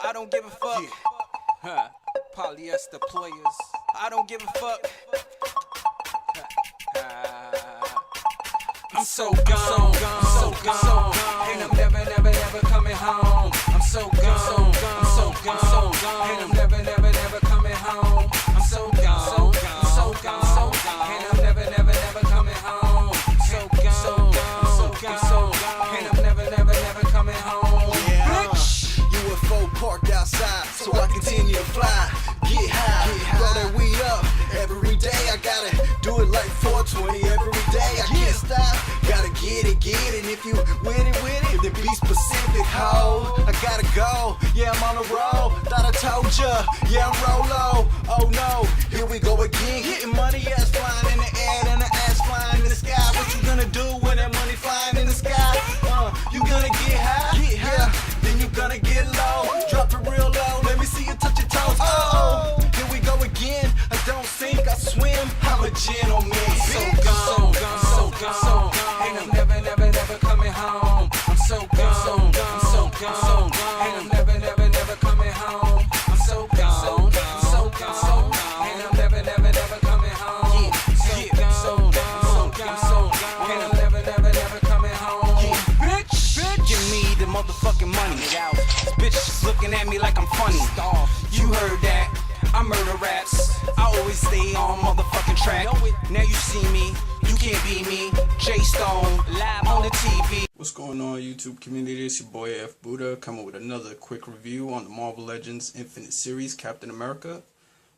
I don't give a fuck. Huh. Polyester players. I don't give a fuck. I'm so gone, and I'm never coming home. I'm so gone, and I'm never coming home. I'm so gone, and I'm never coming home. So gone, and I'm never coming home. Bitch, UFO parked outside, so I continue to fly, get high, roll that weed up every day. I gotta do it like 420 every day. I can't stop, gotta get it, and if you with it, then be specific, ho. I gotta go, yeah, I'm on the road. Thought I told ya, yeah, I'm Rolo. Oh no, here we go again, getting money ass flying in the air, and the ass flying in the sky. What you gonna do when that money flying in the sky? You gonna get high, yeah, then you gonna get low. Drop it real low, let me see you touch your toes. Oh, here we go again. I don't sink, I swim. I'm a gentleman. So gone, and I'm never coming home. I'm so gone, and I'm never coming home. I'm so gone, and I'm never coming home. So gone, and I'm never coming home. Bitch, give me the motherfucking money. This bitch is looking at me like I'm funny. You heard that? I murder raps. I always stay on motherfucking track. Now you see me, you can't beat me. J Stone, live on the TV. What's going on, YouTube community? It's your boy F Buddha coming with another quick review on the Marvel Legends Infinite Series Captain America.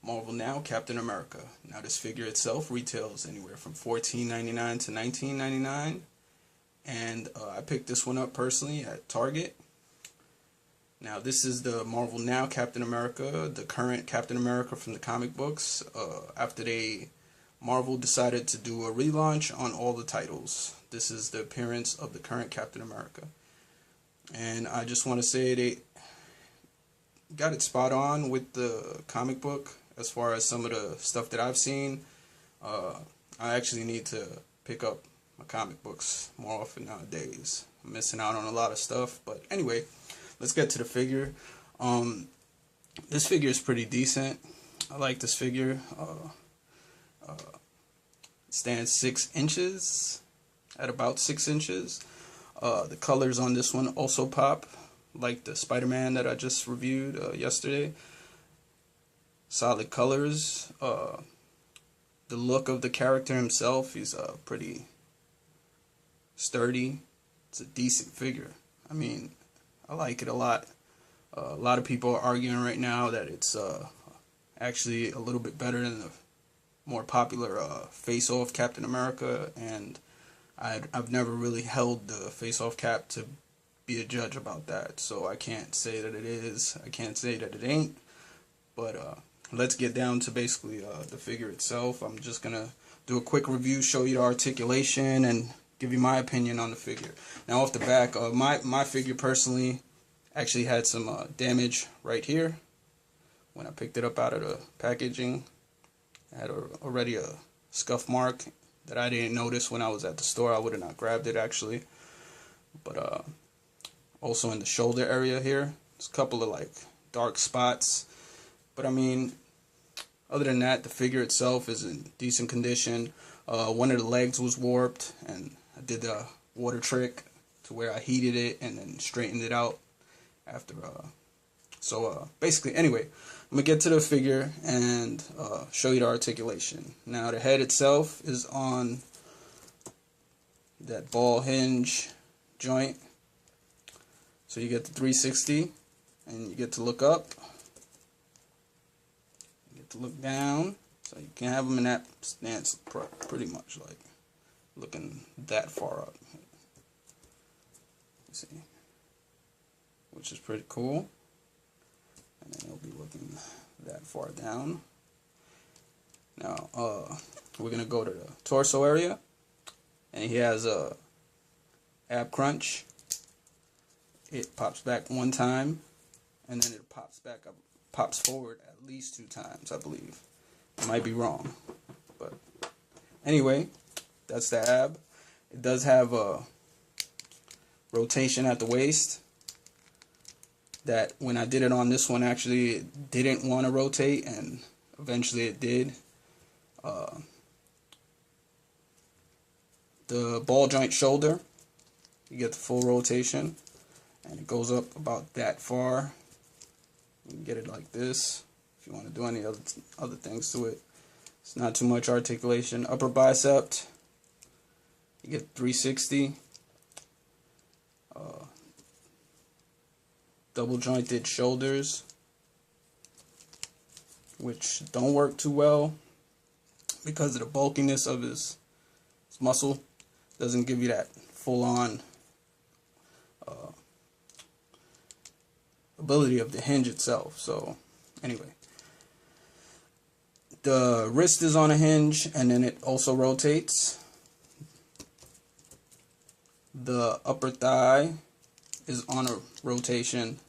Marvel Now Captain America. Now this figure itself retails anywhere from $14.99 to $19.99, and I picked this one up personally at Target. Now this is the Marvel Now Captain America, the current Captain America from the comic books, after Marvel decided to do a relaunch on all the titles. This is the appearance of the current Captain America. And I just want to say they got it spot on with the comic book as far as some of the stuff that I've seen. I actually need to pick up my comic books more often nowadays. I'm missing out on a lot of stuff, but anyway, let's get to the figure. This figure is pretty decent. I like this figure. It stands 6 inches, at about 6 inches. The colors on this one also pop, like the Spider-Man that I just reviewed yesterday. Solid colors. The look of the character himself, he's pretty sturdy. It's a decent figure. I mean, I like it a lot. A lot of people are arguing right now that it's actually a little bit better than the more popular face-off Captain America, and I've never really held the face-off Cap to be a judge about that, so I can't say that it is, I can't say that it ain't, but let's get down to basically the figure itself. I'm just gonna do a quick review, show you the articulation, and give you my opinion on the figure. Now off the back, my figure personally actually had some damage right here when I picked it up out of the packaging. I had already a scuff mark that I didn't notice when I was at the store. I would have not grabbed it actually. But also in the shoulder area here, there's a couple of like dark spots. But I mean, other than that, the figure itself is in decent condition. One of the legs was warped, and I did the water trick to where I heated it and then straightened it out after. So basically, anyway, I'm going to get to the figure and show you the articulation. Now the head itself is on that ball hinge joint. So you get the 360 and you get to look up. You get to look down. So you can have them in that stance pretty much, like looking that far up. You see? Which is pretty cool. And then it'll be looking that far down. Now, we're going to go to the torso area. And he has a ab crunch. It pops back one time. And then it pops back up, pops forward at least 2 times, I believe. I might be wrong. But anyway, that's the ab. It does have a rotation at the waist. that when I did it on this one, actually it didn't want to rotate, and eventually it did. The ball joint shoulder, you get the full rotation, and it goes up about that far. You can get it like this if you want to do any other things to it. It's not too much articulation. Upper bicep, you get 360. Double jointed shoulders, which don't work too well because of the bulkiness of his muscle. Doesn't give you that full-on ability of the hinge itself. So anyway, the wrist is on a hinge, and then it also rotates. The upper thigh is on a rotation.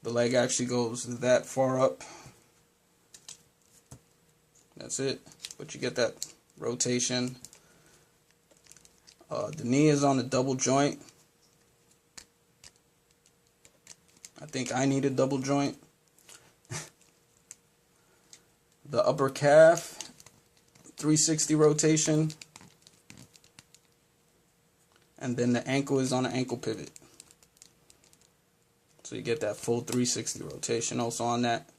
The leg actually goes that far up. That's it, but you get that rotation. The knee is on a double joint. I think I need a double joint. The upper calf, 360 rotation. And then the ankle is on an ankle pivot. So you get that full 360 rotation also on that.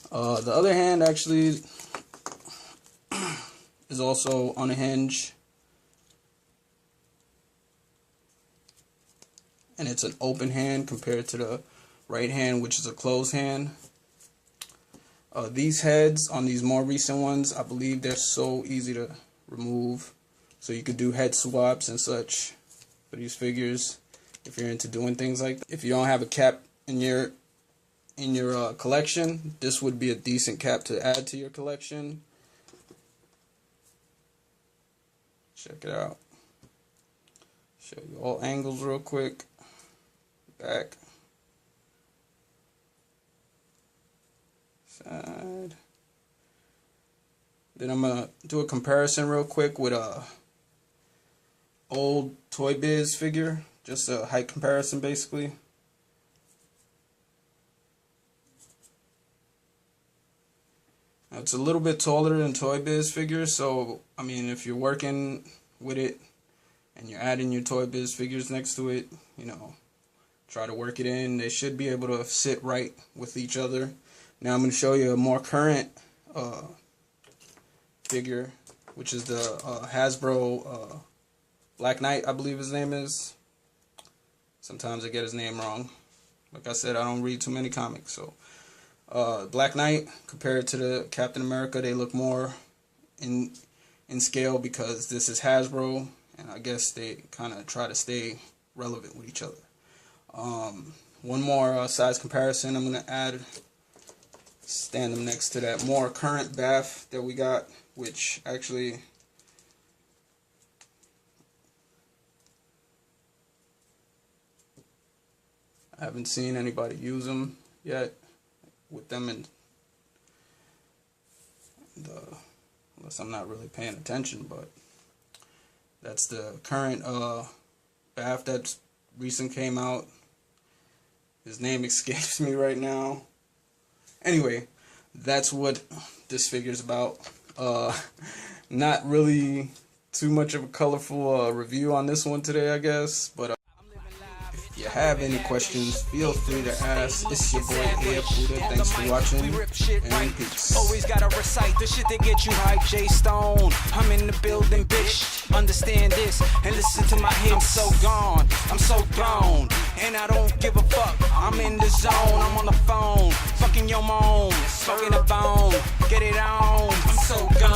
The other hand actually is also on a hinge. And it's an open hand compared to the right hand, which is a closed hand. These heads on these more recent ones, I believe they're so easy to remove. So you could do head swaps and such for these figures if you're into doing things like that. If you don't have a cap in your collection, this would be a decent cap to add to your collection. Check it out. Show you all angles real quick. Back, side. Then I'm gonna do a comparison real quick with a old Toy Biz figure, just a height comparison basically. Now, it's a little bit taller than Toy Biz figures, so I mean, if you're working with it and you're adding your Toy Biz figures next to it, you know, try to work it in. They should be able to sit right with each other. Now I'm going to show you a more current figure, which is the Hasbro Black Knight, I believe his name is. Sometimes I get his name wrong. Like I said, I don't read too many comics. So Black Knight, compared to the Captain America, they look more in scale because this is Hasbro, and I guess they kind of try to stay relevant with each other. One more size comparison I'm going to add, stand them next to that more current bath that we got, which actually I haven't seen anybody use them yet with them, and unless I'm not really paying attention, but that's the current bath that's recent came out. His name escapes me right now. Anyway, that's what this figure's about. Not really too much of a colorful review on this one today, I guess, but if you have any questions, feel free to ask. It's your boy Air Buddha. Thanks for watching, and peace. Always gotta recite the shit that get you hype. J Stone, I'm in the building, bitch. Understand this and listen to my hits. I'm so gone, I'm so gone, and I don't give a fuck. I'm in the zone, I'm on the phone, fucking your mom, fucking the bone, get it on. I'm so gone.